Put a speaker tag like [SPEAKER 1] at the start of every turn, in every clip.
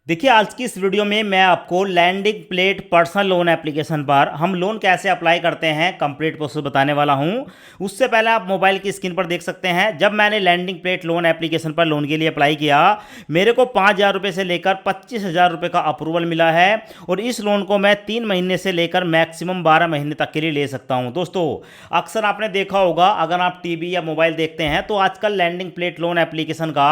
[SPEAKER 1] देखिए आज की इस वीडियो में मैं आपको lending plate personal loan application पर हम लोन कैसे अप्लाई करते हैं कंप्लीट प्रोसेस बताने वाला हूं। उससे पहले आप मोबाइल की स्क्रीन पर देख सकते हैं, जब मैंने लैंडिंग प्लेट लोन एप्लीकेशन पर लोन के लिए अप्लाई किया मेरे को 5,000 रुपये से लेकर 25,000 रुपये का अप्रूवल मिला है। और इस लोन को मैं 3 महीने से लेकर मैक्सिमम 12 महीने तक के लिए ले सकता हूँ। दोस्तों अक्सर आपने देखा होगा, अगर आप टीवी या मोबाइल देखते हैं तो आजकल लैंडिंग प्लेट लोन एप्लीकेशन का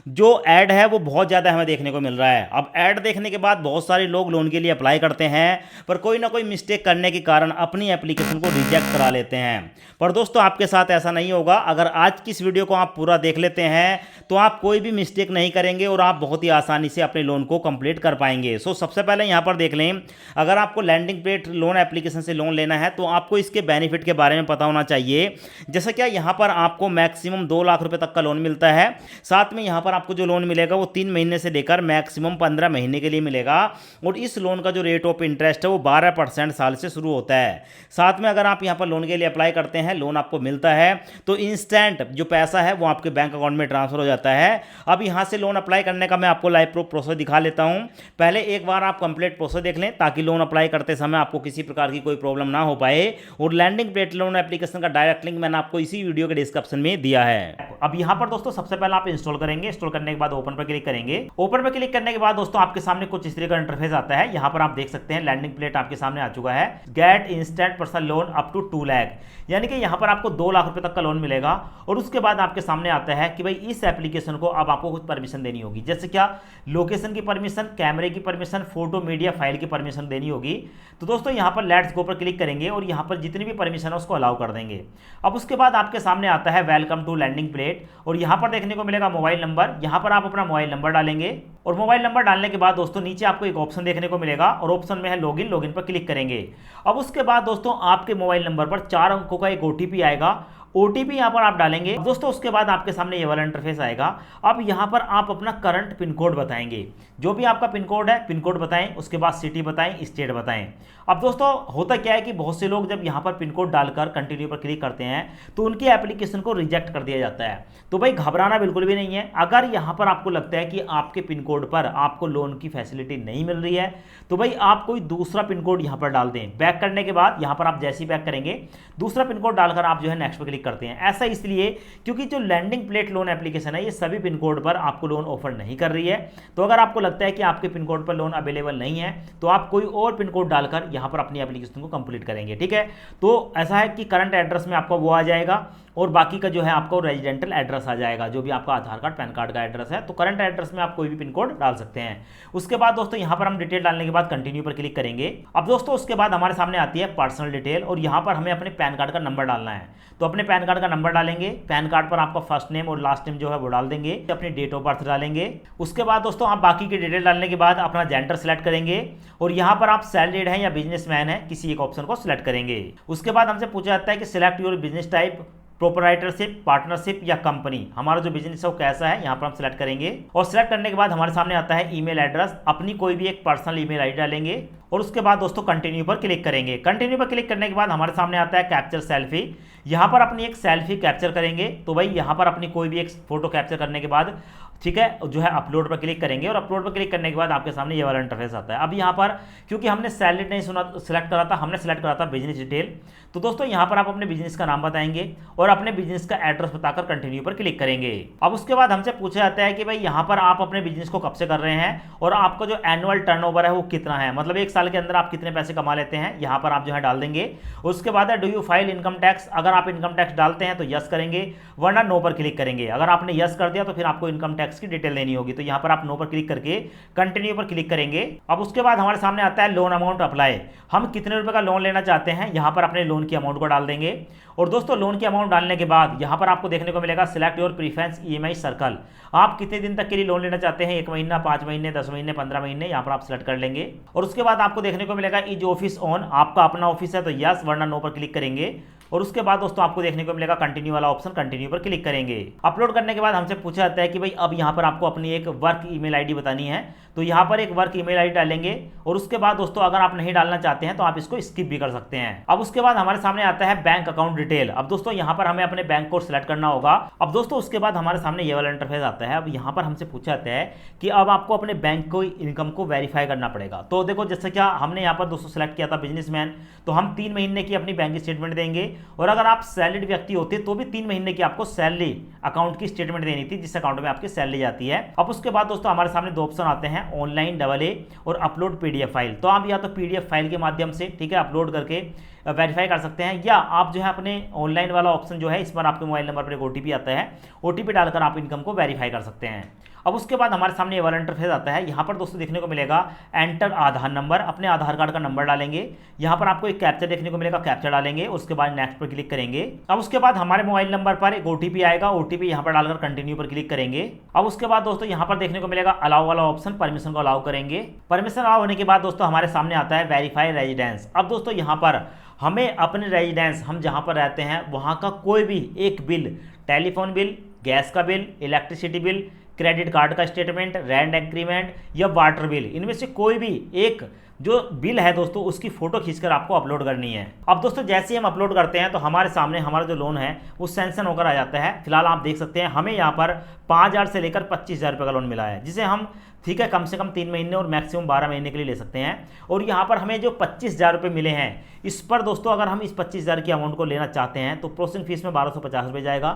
[SPEAKER 1] जो ऐड है वो बहुत ज़्यादा हमें देखने को मिल रहा है। अब ऐड देखने के बाद बहुत सारे लोग लोन के लिए अप्लाई करते हैं, पर कोई ना कोई मिस्टेक करने के कारण अपनी एप्लीकेशन को रिजेक्ट करा लेते हैं। पर दोस्तों आपके साथ ऐसा नहीं होगा। अगर आज की इस वीडियो को आप पूरा देख लेते हैं तो आप कोई भी मिस्टेक नहीं करेंगे और आप बहुत ही आसानी से अपने लोन को कंप्लीट कर पाएंगे। सबसे पहले यहाँ पर देख लें, अगर आपको लैंडिंग प्लेट लोन एप्लीकेशन से लोन लेना है तो आपको इसके बेनिफिट के बारे में पता होना चाहिए। जैसा क्या यहाँ पर आपको मैक्सिमम 2 लाख रुपए तक का लोन मिलता है। साथ में यहाँ पर आपको जो लोन मिलेगा वो 3 महीने से लेकर मैक्सिमम 15 महीने के लिए मिलेगा। और इस लोन का जो रेट ऑफ इंटरेस्ट है वो 12% साल से शुरू होता है। साथ में अगर आप यहाँ पर लोन के लिए अप्लाई करते हैं, लोन आपको मिलता है तो इंस्टेंट जो पैसा है वो आपके बैंक अकाउंट में ट्रांसफर हो जाता है। अब यहाँ से लोन अप्लाई करने का मैं आपको लाइव प्रूफ प्रोसेस दिखा लेता हूँ। पहले एक बार आप कंप्लीट प्रोसेस देख लें ताकि लोन अप्लाई करते समय आपको किसी प्रकार की कोई प्रॉब्लम ना हो पाए। और लैंडिंग प्लेट लोन एप्लीकेशन का डायरेक्ट लिंक मैंने आपको इसी वीडियो के डिस्क्रिप्शन में दिया है। अब यहाँ पर दोस्तों सबसे पहले आप इंस्टॉल करेंगे। इंस्टॉल करने के बाद ओपन पर क्लिक करेंगे। ओपन पर क्लिक करने के बाद दोस्तों आपके सामने कुछ इस तरह का इंटरफेस आता है। यहाँ पर आप देख सकते हैं लैंडिंग प्लेट आपके सामने आ चुका है। Get instant personal loan up to 2 lakh, यानी कि यहाँ पर आपको 2 लाख रुपए तक का लोन मिलेगा। और उसके बाद आपके सामने आता है कि भाई इस एप्लीकेशन को अब आपको कुछ परमिशन देनी होगी, जैसे क्या लोकेशन की परमिशन, कैमरे की परमिशन, फोटो मीडिया फाइल की परमिशन देनी होगी। तो दोस्तों यहाँ पर लेट्स गो पर क्लिक करेंगे और यहाँ पर जितनी भी परमिशन है उसको अलाउ कर देंगे। अब उसके बाद आपके सामने आता है वेलकम टू लैंडिंग प्लेट और यहाँ पर देखने को मिलेगा मोबाइल नंबर। यहाँ पर आप अपना मोबाइल नंबर डालेंगे और मोबाइल नंबर डालने के बाद दोस्तों नीचे आपको एक ऑप्शन देखने को मिलेगा और ऑप्शन में है लॉगिन। लॉगिन पर क्लिक करेंगे। अब उसके बाद दोस्तों आपके मोबाइल नंबर पर 4 अंकों का एक ओटीपी आएगा। ओटीपी यहाँ पर आप डालेंगे दोस्तों। उसके बाद आपके सामने ये वाला इंटरफेस आएगा। अब यहाँ पर आप अपना करंट पिन कोड बताएंगे, जो भी आपका पिन कोड है पिन कोड बताएं। उसके बाद सिटी बताएं, स्टेट बताएं। अब दोस्तों होता क्या है कि बहुत से लोग जब यहाँ पर पिन कोड डालकर कंटिन्यू पर क्लिक करते हैं तो उनकी एप्लीकेशन को रिजेक्ट कर दिया जाता है। तो भाई घबराना बिल्कुल भी नहीं है। अगर यहाँ पर आपको लगता है कि आपके पिन कोड पर आपको लोन की फैसिलिटी नहीं मिल रही है तो भाई आप कोई दूसरा पिन कोड यहाँ पर डाल दें। बैक करने के बाद यहाँ पर आप जैसे ही बैक करेंगे दूसरा पिन कोड डालकर आप जो है नेक्स्ट पर क्लिक करते हैं। ऐसा इसलिए क्योंकि जो लैंडिंग प्लेट लोन एप्लीकेशन है ये सभी पिन कोड पर आपको लोन ऑफर नहीं कर रही है। तो अगर आपको लगता है कि आपके पिन कोड पर लोन अवेलेबल नहीं है तो आप कोई और पिन कोड डालकर यहां पर अपनी एप्लीकेशन को कंप्लीट करेंगे। ठीक है, तो ऐसा है कि करंट एड्रेस में आपका वो आ जाएगा और बाकी का जो है आपको रेजिडेंटल एड्रेस आ जाएगा, जो भी आपका आधार कार्ड पैन कार्ड का एड्रेस है। तो करंट एड्रेस में आप कोई भी पिन कोड डाल सकते हैं। उसके बाद दोस्तों यहाँ पर हम डिटेल डालने के बाद कंटिन्यू पर क्लिक करेंगे। अब दोस्तों उसके बाद हमारे सामने आती है पर्सनल डिटेल और यहाँ पर हमें अपने पैन कार्ड का नंबर डालना है। तो अपने पैन कार्ड का नंबर डालेंगे। पैन कार्ड पर आपका फर्स्ट नेम और लास्ट नेम जो है वो डाल देंगे। अपनी डेट ऑफ बर्थ डालेंगे। उसके बाद दोस्तों आप बाकी की डिटेल डालने के बाद अपना जेंडर सेलेक्ट करेंगे और यहाँ पर आप सैलरीड हैं या बिजनेसमैन है, किसी एक ऑप्शन को सिलेक्ट करेंगे। उसके बाद हमसे पूछा जाता है कि select your business type, proprietorship, partnership या कंपनी। हमारा जो बिजनेस है वो कैसा है यहाँ पर हम सिलेक्ट करेंगे। और सिलेक्ट करने के बाद हमारे सामने आता है ईमेल एड्रेस। अपनी कोई भी एक पर्सनल ईमेल आईडी डालेंगे और उसके बाद दोस्तों कंटिन्यू पर क्लिक करेंगे। कंटिन्यू पर क्लिक करने के बाद हमारे सामने आता है कैप्चर सेल्फी। यहाँ पर अपनी एक सेल्फी कैप्चर करेंगे। तो भाई यहाँ पर अपनी कोई भी एक फोटो कैप्चर करने के बाद ठीक है जो है अपलोड पर क्लिक करेंगे और अपलोड पर क्लिक करने के बाद आपके सामने ये वाला इंटरफेस आता है। अब यहाँ पर क्योंकि हमने सैलरी नहीं सिलेक्ट करा था, हमने सेलेक्ट करा था बिजनेस डिटेल। तो दोस्तों यहाँ पर आप अपने बिजनेस का नाम बताएंगे और अपने बिजनेस का एड्रेस बताकर कंटिन्यू पर क्लिक करेंगे। अब उसके बाद हमसे पूछा जाता है कि भाई यहाँ पर आप अपने बिजनेस को कब से कर रहे हैं और आपका जो एनुअल टर्नओवर है वो कितना है, मतलब 1 साल के अंदर आप कितने पैसे कमा लेते हैं, यहाँ पर आप जो है डाल देंगे। उसके बाद है do you file income tax. अगर आप इनकम टैक्स डालते हैं तो यस करेंगे, वरना नो पर क्लिक करेंगे। अगर आपने यस कर दिया तो फिर आपको इनकम टैक्स की डिटेल देनी होगी। तो यहाँ पर आप नो पर क्लिक करके कंटिन्यू पर क्लिक करेंगे। अब उसके बाद हमारे सामने आता है लोन अमाउंट अप्लाई। हम कितने रुपए का लोन लेना चाहते हैं यहाँ पर अपने लोन की अमाउंट को डाल देंगे। और दोस्तों लोन की अमाउंट डालने के बाद यहाँ पर आपको देखने को मिलेगा select your preference EMI circle. आप कितने दिन तक के लिए लोन लेना चाहते हैं, 1 महीना, 5 महीने, 10 महीने, 15 महीने, यहाँ पर आप सिलेक्ट कर लेंगे। और उसके बाद आपको देखने को मिलेगा इज ऑफिस ऑन। आपका अपना ऑफिस है तो यस, वरना नो पर क्लिक करेंगे। और उसके बाद दोस्तों आपको देखने को मिलेगा कंटिन्यू वाला ऑप्शन, कंटिन्यू पर क्लिक करेंगे। अपलोड करने के बाद हमसे पूछा जाता है कि भाई अब यहाँ पर आपको अपनी एक वर्क ईमेल आईडी बतानी है। तो यहाँ पर एक वर्क ईमेल आईडी डालेंगे और उसके बाद दोस्तों अगर आप नहीं डालना चाहते हैं तो आप इसको स्किप भी कर सकते हैं। अब उसके बाद हमारे सामने आता है बैंक अकाउंट डिटेल। अब दोस्तों यहाँ पर हमें अपने बैंक को सिलेक्ट करना होगा। अब दोस्तों उसके बाद हमारे सामने ये वाला इंटरफेस आता है। अब यहाँ पर हमसे पूछा जाता है कि अब आपको अपने बैंक को इनकम को वेरीफाई करना पड़ेगा। तो देखो जैसे क्या हमने यहाँ पर दोस्तों सेलेक्ट किया था बिजनेसमैन, तो हम 3 महीने की अपनी बैंक स्टेटमेंट देंगे और अगर आप सैलरीड व्यक्ति होते तो भी 3 महीने की आपको सैलरी अकाउंट की स्टेटमेंट देनी थी जिस अकाउंट में आपकी सैलरी जाती है। अब उसके बाद दोस्तों हमारे सामने 2 ऑप्शन आते हैं, ऑनलाइन AA और अपलोड PDF फाइल। तो आप या तो PDF फाइल के माध्यम से ठीक है अपलोड करके वेरीफाई कर सकते हैं, या आप जो है अपने ऑनलाइन वाला ऑप्शन जो है इस पर आपके मोबाइल नंबर पर एक OTP आता है, OTP डालकर आप इनकम को वेरीफाई कर सकते हैं। अब उसके बाद हमारे सामने ये वाला इंटरफेस आता है। यहाँ पर दोस्तों देखने को मिलेगा एंटर आधार नंबर, अपने आधार कार्ड का नंबर डालेंगे। यहाँ पर आपको एक कैप्चा देखने को मिलेगा, कैप्चा डालेंगे, उसके बाद नेक्स्ट पर क्लिक करेंगे। अब उसके बाद हमारे मोबाइल नंबर पर एक OTP आएगा, OTP यहाँ पर डालकर कंटिन्यू पर क्लिक करेंगे। अब उसके बाद दोस्तों यहाँ पर देखने को मिलेगा अलाउ वाला ऑप्शन, परमिशन को अलाउ करेंगे। परमिशन अलाउ होने के बाद दोस्तों हमारे सामने आता है वेरीफाई रेजिडेंस। अब दोस्तों यहाँ पर हमें अपने रेजिडेंस, हम जहाँ पर रहते हैं वहाँ का कोई भी एक बिल, टेलीफोन बिल, गैस का bill, electricity bill, credit card का स्टेटमेंट, रेंट एग्रीमेंट या वाटर बिल, इनमें से कोई भी एक जो बिल है दोस्तों उसकी फोटो खींचकर आपको अपलोड करनी है। अब दोस्तों जैसे ही हम अपलोड करते हैं तो हमारे सामने हमारा जो लोन है वो सैंक्शन होकर आ जाता है। फिलहाल आप देख सकते हैं हमें यहाँ पर 5,000 से लेकर 25,000 रुपये का लोन मिला है, जिसे हम ठीक है कम से कम 3 महीने और मैक्सिमम 12 महीने के लिए ले सकते हैं। और यहाँ पर हमें जो 25,000 रुपये मिले हैं, इस पर दोस्तों अगर हम इस 25,000 की अमाउंट को लेना चाहते हैं तो प्रोसेसिंग फीस में 1250 रुपये जाएगा,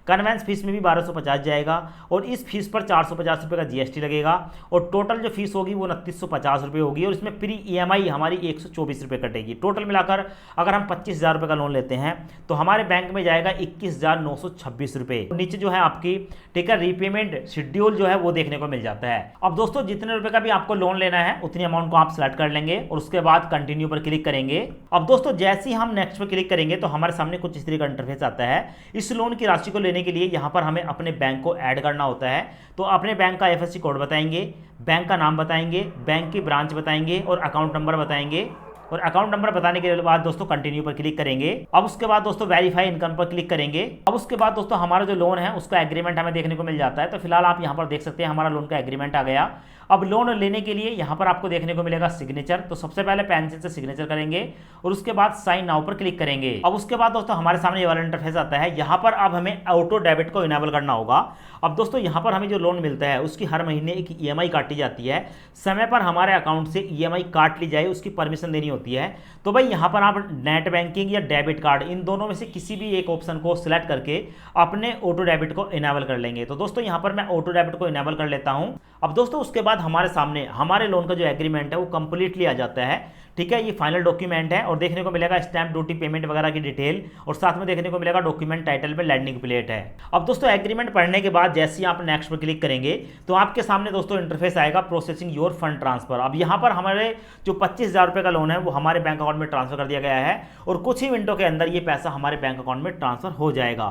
[SPEAKER 1] कन्वेंस फीस में भी 1250 जाएगा और इस फीस पर 450 रुपये का GST लगेगा और टोटल जो फीस होगी वो 2950 रुपये होगी और इसमें प्री EMI हमारी 124 रुपये कटेगी। टोटल मिलाकर अगर हम 25,000 रुपये का लोन लेते हैं तो हमारे बैंक में जाएगा 21,926 रुपये। नीचे जो है आपकी ठीक है रीपेमेंट शेड्यूल जो है वो देखने को मिल जाता है। अब दोस्तों जितने रुपए का भी आपको लोन लेना है उतनी अमाउंट को आप सेलेक्ट कर लेंगे और उसके बाद कंटिन्यू पर क्लिक करेंगे। अब दोस्तों जैसे ही हम नेक्स्ट पर क्लिक करेंगे तो हमारे सामने कुछ इस तरह का इंटरफेस आता है। इस लोन की राशि को लेने के लिए यहाँ पर हमें अपने बैंक को ऐड करना होता है। तो अपने बैंक का IFSC कोड बताएंगे, बैंक का नाम बताएंगे, बैंक की ब्रांच बताएंगे और अकाउंट नंबर बताएंगे और अकाउंट नंबर बताने के बाद दोस्तों कंटिन्यू पर क्लिक करेंगे। अब उसके बाद दोस्तों वेरीफाई इनकम पर क्लिक करेंगे। अब उसके बाद दोस्तों हमारा जो लोन है उसका एग्रीमेंट हमें देखने को मिल जाता है। तो फिलहाल आप यहाँ पर देख सकते हैं हमारा लोन का एग्रीमेंट आ गया। अब लोन लेने के लिए यहाँ पर आपको देखने को मिलेगा सिग्नेचर। तो सबसे पहले पेंसिल से सिग्नेचर करेंगे और उसके बाद साइन नाउ पर क्लिक करेंगे। अब उसके बाद दोस्तों हमारे सामने ये वाला इंटरफेस आता है। यहाँ पर अब हमें ऑटो डेबिट को इनेबल करना होगा। अब दोस्तों यहाँ पर हमें जो लोन मिलता है उसकी हर महीने एक EMI काटी जाती है। समय पर हमारे अकाउंट से EMI काट ली जाए उसकी परमिशन देनी होती है। तो भाई यहाँ पर आप नेट बैंकिंग या डेबिट कार्ड इन दोनों में से किसी भी एक ऑप्शन को सिलेक्ट करके अपने ऑटो डेबिट को इनेबल कर लेंगे। तो दोस्तों यहाँ पर मैं ऑटो डेबिट को इनेबल कर लेता हूँ। अब दोस्तों उसके बाद हमारे सामने हमारे लोन का जो एग्रीमेंट है वो कंप्लीटली आ जाता है। ठीक है, ये फाइनल डॉक्यूमेंट है और देखने को मिलेगा स्टैम्प ड्यूटी पेमेंट वगैरह की डिटेल और साथ में देखने को मिलेगा डॉक्यूमेंट टाइटल में लैंडिंग प्लेट है। अब दोस्तों एग्रीमेंट पढ़ने के बाद जैसे ही आप नेक्स्ट पर क्लिक करेंगे तो आपके सामने दोस्तों इंटरफेस आएगा प्रोसेसिंग योर फंड ट्रांसफर। अब यहाँ पर हमारे जो 25,000 रुपये का लोन है वो हमारे बैंक अकाउंट में ट्रांसफर कर दिया गया है और कुछ ही मिनटों के अंदर ये पैसा हमारे बैंक अकाउंट में ट्रांसफर हो जाएगा।